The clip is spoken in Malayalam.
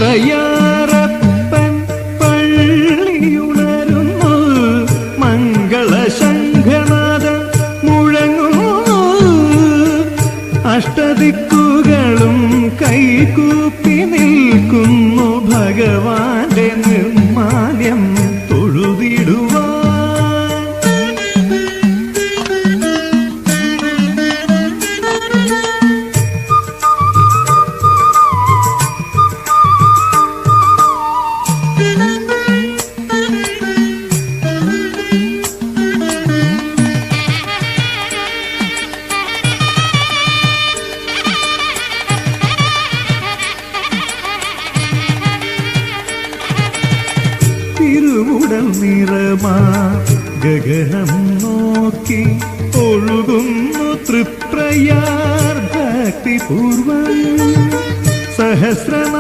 തൃപ്രയാരപ്പൻ പള്ളിയുണരുന്നു, മംഗളശംഖനാദ മുഴങ്ങുന്നു. അഷ്ടദിക്കുകളും കൈകൂപ്പി നിൽക്കുന്നു ഭഗവാന്റെ നിർമാല്യം തൊഴുതിടുവാൻ. തിരുവുടൽ നിറമാ ഗഗനം നോക്കി ഒഴുകുന്നു തൃപ്രയാർ ഭക്തിപൂർവം. സഹസ്രനാമ